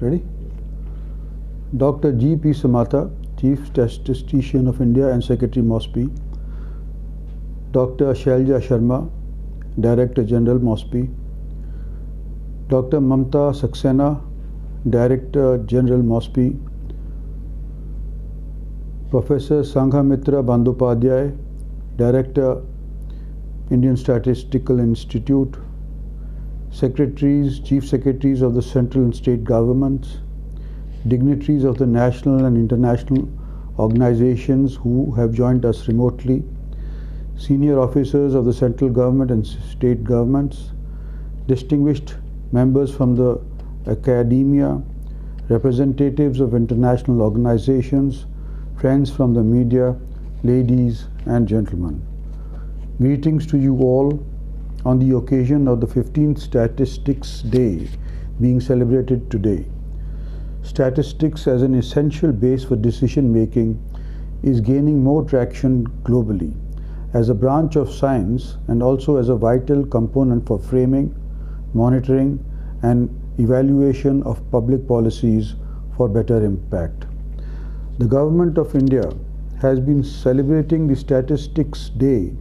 Ready? Dr. G.P. Samatha, Chief Statistician of India and Secretary MOSPI. Dr. Shailja Sharma, Director General MOSPI. Dr. Mamta Saxena, Director General MOSPI. Professor Sanghamitra Bandyopadhyay, Director, Indian Statistical Institute. Secretaries, Chief Secretaries of the central and state governments. Dignitaries of the national and international organizations who have joined us remotely. Senior officers of the central government and state governments. Distinguished members from the academia. Representatives of international organizations. Friends from the media, ladies and gentlemen. Greetings to you all on the occasion of the 15th Statistics Day being celebrated today. Statistics as an essential base for decision making is gaining more traction globally as a branch of science and also as a vital component for framing, monitoring and evaluation of public policies for better impact. The Government of India has been celebrating the Statistics Day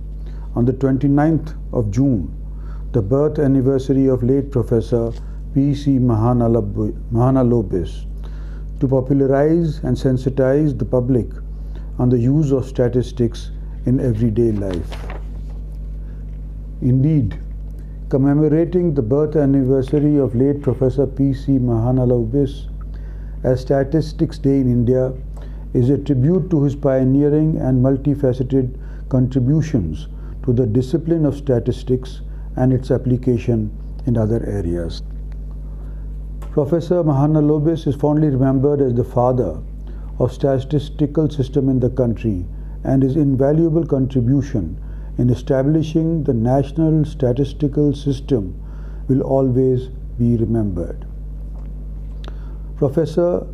on the 29th of June, the birth anniversary of late Professor P.C. Mahalanobis, to popularize and sensitize the public on the use of statistics in everyday life. Indeed, commemorating the birth anniversary of late Professor P.C. Mahalanobis as Statistics Day in India is a tribute to his pioneering and multifaceted contributions to the discipline of statistics and its application in other areas. Professor Mahalanobis is fondly remembered as the father of statistical system in the country, and his invaluable contribution in establishing the national statistical system will always be remembered. Professor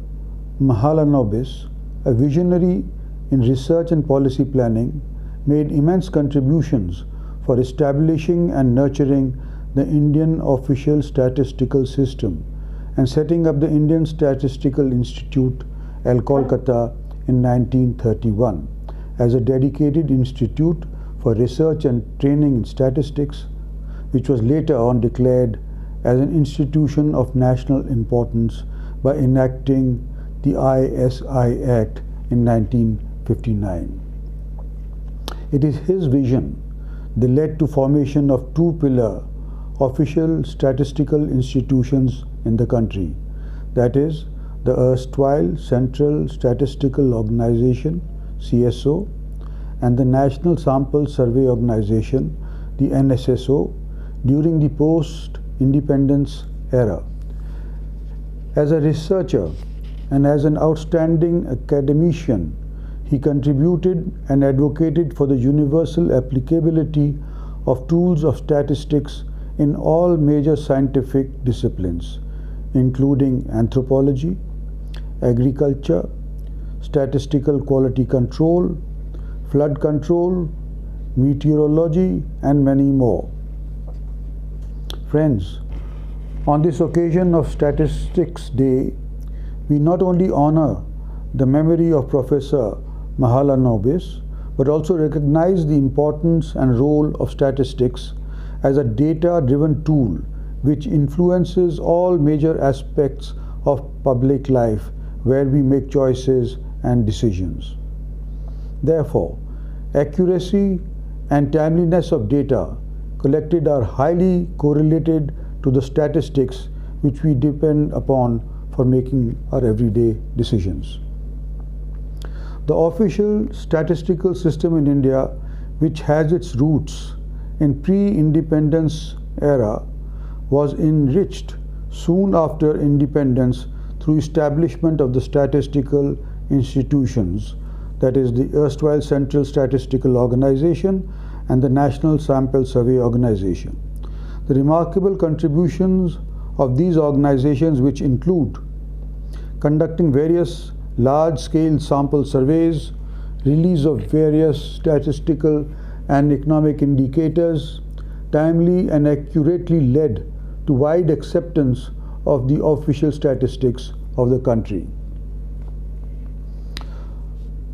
Mahalanobis, a visionary in research and policy planning, made immense contributions for establishing and nurturing the Indian official statistical system and setting up the Indian Statistical Institute, Kolkata, in 1931 as a dedicated institute for research and training in statistics, which was later on declared as an institution of national importance by enacting the ISI Act in 1959. It is his vision that led to formation of two-pillar official statistical institutions in the country, that is, the erstwhile Central Statistical Organization, CSO, and the National Sample Survey Organization, the NSSO, during the post-independence era. As a researcher and as an outstanding academician, he contributed and advocated for the universal applicability of tools of statistics in all major scientific disciplines, including anthropology, agriculture, statistical quality control, flood control, meteorology, and many more. Friends, on this occasion of Statistics Day, we not only honor the memory of Professor Mahalanobis, but also recognize the importance and role of statistics as a data-driven tool which influences all major aspects of public life where we make choices and decisions. Therefore, accuracy and timeliness of data collected are highly correlated to the statistics which we depend upon for making our everyday decisions. The official statistical system in India, which has its roots in pre-independence era, was enriched soon after independence through establishment of the statistical institutions, that is the erstwhile Central Statistical Organization and the National Sample Survey Organization. The remarkable contributions of these organizations, which include conducting various large-scale sample surveys, release of various statistical and economic indicators, timely and accurately led to wide acceptance of the official statistics of the country.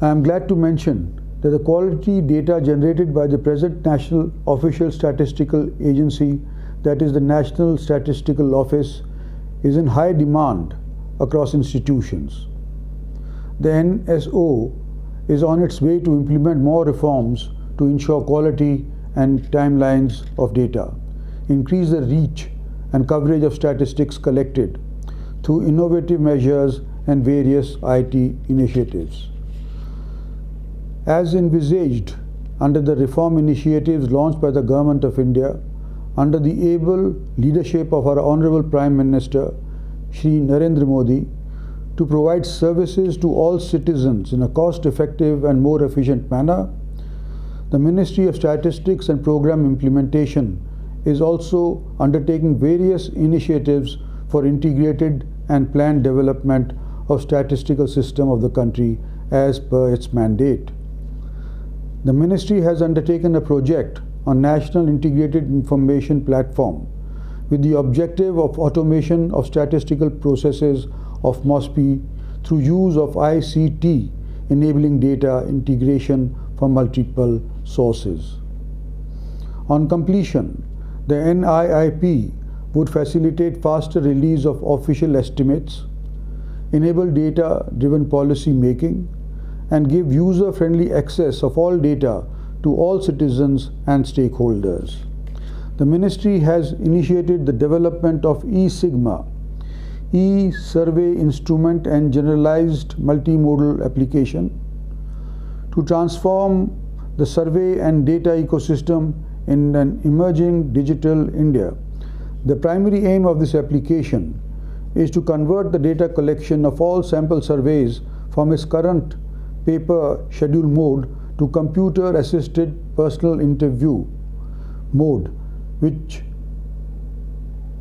I am glad to mention that the quality data generated by the present National Official Statistical Agency, that is the National Statistical Office, is in high demand across institutions. The NSO is on its way to implement more reforms to ensure quality and timelines of data, increase the reach and coverage of statistics collected through innovative measures and various IT initiatives. As envisaged under the reform initiatives launched by the Government of India, under the able leadership of our Honorable Prime Minister, Shri Narendra Modi, to provide services to all citizens in a cost-effective and more efficient manner, the Ministry of Statistics and Program Implementation is also undertaking various initiatives for integrated and planned development of statistical system of the country as per its mandate. The Ministry has undertaken a project on National Integrated Information Platform with the objective of automation of statistical processes of MOSPI through use of ICT, enabling data integration from multiple sources. On completion, the NIIP would facilitate faster release of official estimates, enable data-driven policy making, and give user-friendly access of all data to all citizens and stakeholders. The Ministry has initiated the development of eSigma, e-survey instrument and generalized multimodal application to transform the survey and data ecosystem in an emerging digital India. The primary aim of this application is to convert the data collection of all sample surveys from its current paper schedule mode to computer-assisted personal interview mode, which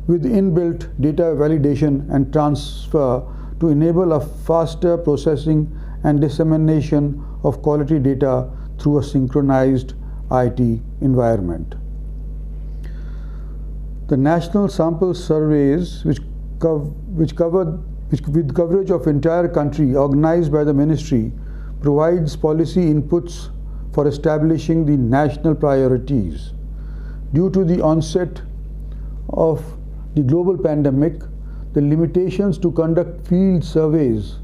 with inbuilt data validation and transfer to enable a faster processing and dissemination of quality data through a synchronized IT environment. The national sample surveys, with coverage of entire country organized by the Ministry, provides policy inputs for establishing the national priorities. Due to the onset of the global pandemic, the limitations to conduct field surveys,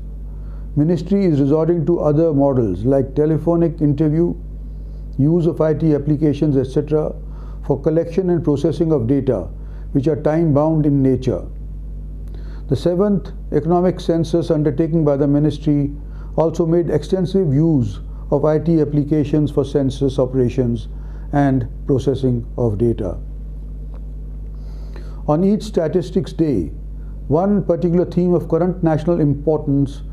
Ministry is resorting to other models like telephonic interview, use of IT applications, etc. for collection and processing of data which are time-bound in nature. The 7th economic census undertaken by the Ministry also made extensive use of IT applications for census operations and processing of data. On each Statistics Day, one particular theme of current national importance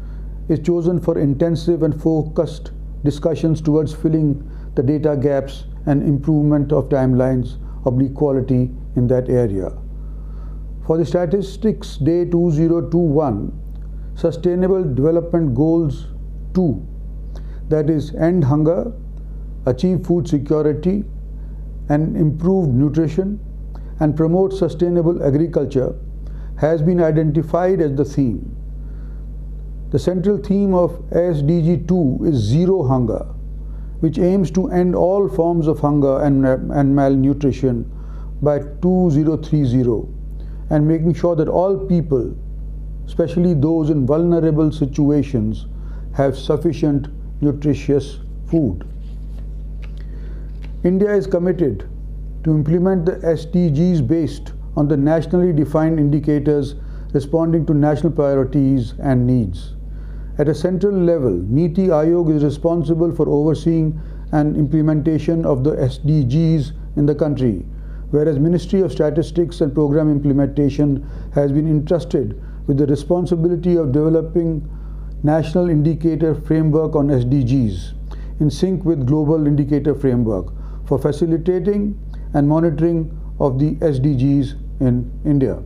is chosen for intensive and focused discussions towards filling the data gaps and improvement of timelines of quality in that area. For the Statistics Day 2021, Sustainable Development Goals 2, that is end hunger, achieve food security and improve nutrition and promote sustainable agriculture, has been identified as the theme. The central theme of SDG 2 is Zero Hunger, which aims to end all forms of hunger and malnutrition by 2030 and making sure that all people, especially those in vulnerable situations, have sufficient nutritious food. India is committed to implement the SDGs based on the nationally defined indicators responding to national priorities and needs. At a central level, NITI Aayog is responsible for overseeing and implementation of the SDGs in the country, whereas Ministry of Statistics and Program Implementation has been entrusted with the responsibility of developing national indicator framework on SDGs in sync with global indicator framework for facilitating and monitoring of the SDGs in India.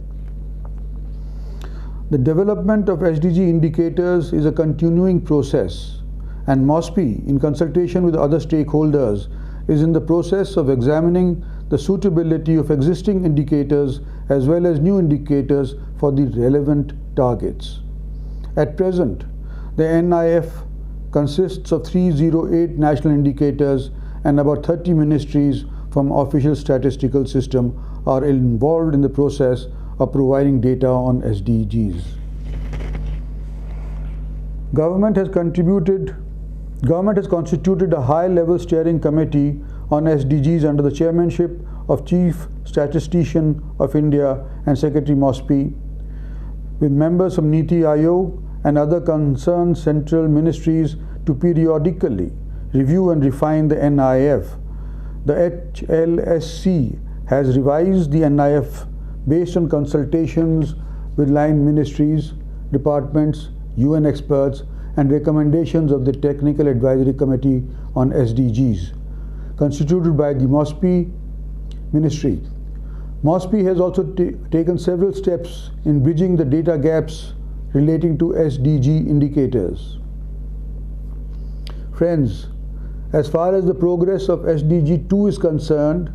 The development of SDG indicators is a continuing process, and MOSPI, in consultation with other stakeholders, is in the process of examining the suitability of existing indicators as well as new indicators for the relevant targets. At present, the NIF consists of 308 national indicators, and about 30 ministries from official statistical system are involved in the process of providing data on SDGs. Government has constituted a high-level steering committee on SDGs under the chairmanship of Chief Statistician of India and Secretary MOSPI, with members from NITI Aayog and other concerned central ministries to periodically review and refine the NIF. The HLSC has revised the NIF based on consultations with line ministries, departments, UN experts, and recommendations of the Technical Advisory Committee on SDGs, constituted by the MOSPI Ministry. MOSPI has also taken several steps in bridging the data gaps relating to SDG indicators. Friends, as far as the progress of SDG 2 is concerned,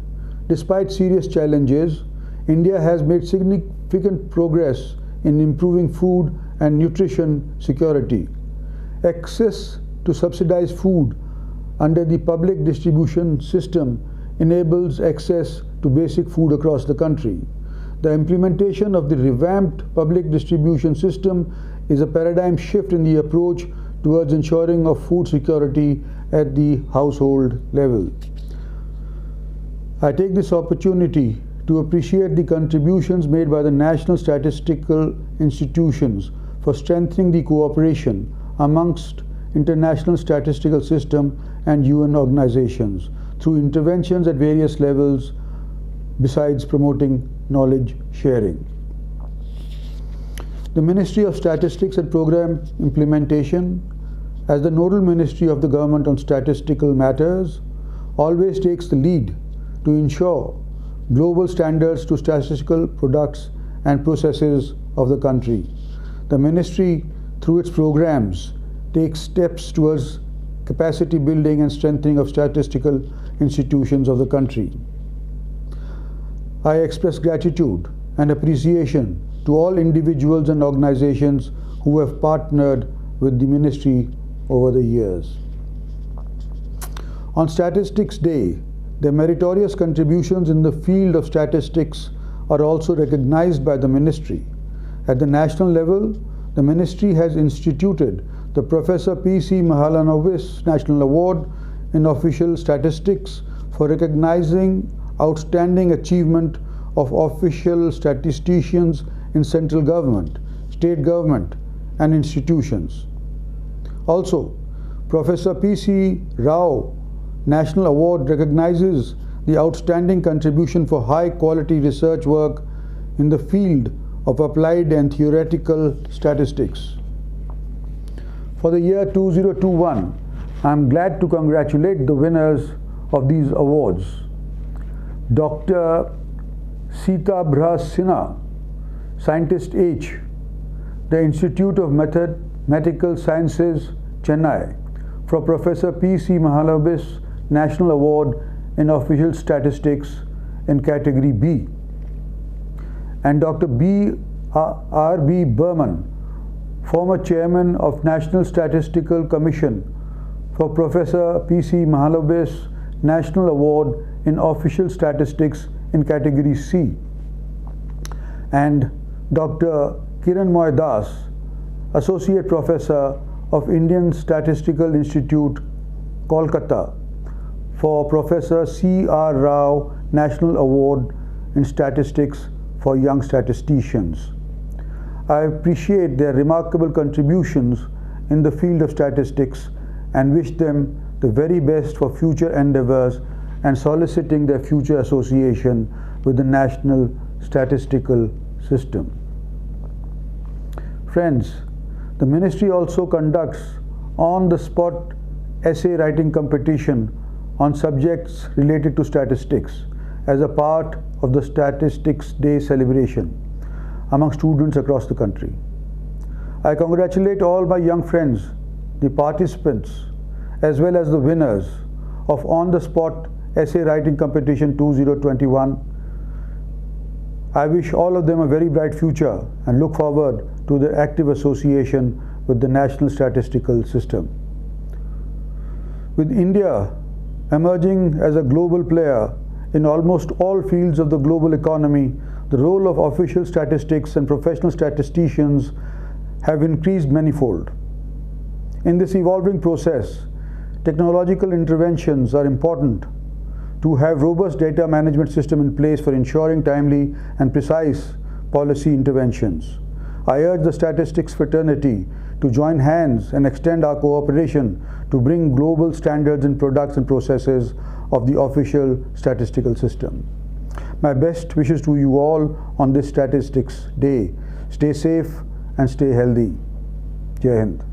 despite serious challenges, India has made significant progress in improving food and nutrition security. Access to subsidized food under the public distribution system enables access to basic food across the country. The implementation of the revamped public distribution system is a paradigm shift in the approach towards ensuring of food security at the household level. I take this opportunity to appreciate the contributions made by the national statistical institutions for strengthening the cooperation amongst international statistical system and UN organizations through interventions at various levels, besides promoting knowledge sharing. The Ministry of Statistics and Program Implementation, as the nodal ministry of the government on statistical matters, always takes the lead to ensure global standards to statistical products and processes of the country. The ministry, through its programs, takes steps towards capacity building and strengthening of statistical institutions of the country. I express gratitude and appreciation to all individuals and organizations who have partnered with the ministry over the years. On Statistics Day, their meritorious contributions in the field of statistics are also recognized by the ministry. At the national level, the ministry has instituted the Professor P.C. Mahalanobis National Award in Official Statistics for recognizing outstanding achievement of official statisticians in central government, state government, and institutions. Also, Professor P.C. Rao National Award recognizes the outstanding contribution for high-quality research work in the field of applied and theoretical statistics. For the year 2021, I am glad to congratulate the winners of these awards. Dr. Sitabhra Sinha, Scientist H, the Institute of Mathematical Sciences, Chennai, for Professor P.C. Mahalanobis National Award in Official Statistics in Category B, and Dr. R.B. Burman, former Chairman of National Statistical Commission, for Professor P.C. Mahalanobis National Award in Official Statistics in Category C, and Dr. Kiranmoy Das, Associate Professor of Indian Statistical Institute, Kolkata, for Professor C.R. Rao National Award in Statistics for Young Statisticians. I appreciate their remarkable contributions in the field of statistics and wish them the very best for future endeavors and soliciting their future association with the national statistical system. Friends, the ministry also conducts on-the-spot essay writing competition on subjects related to statistics as a part of the Statistics Day celebration among students across the country. I congratulate all my young friends, the participants, as well as the winners of on-the-spot Essay Writing Competition 2021. I wish all of them a very bright future and look forward to their active association with the National Statistical System. With India emerging as a global player in almost all fields of the global economy, the role of official statistics and professional statisticians have increased manifold. In this evolving process, technological interventions are important to have robust data management system in place for ensuring timely and precise policy interventions. I urge the statistics fraternity to join hands and extend our cooperation to bring global standards in products and processes of the official statistical system. My best wishes to you all on this Statistics Day. Stay safe and stay healthy. Jai Hind.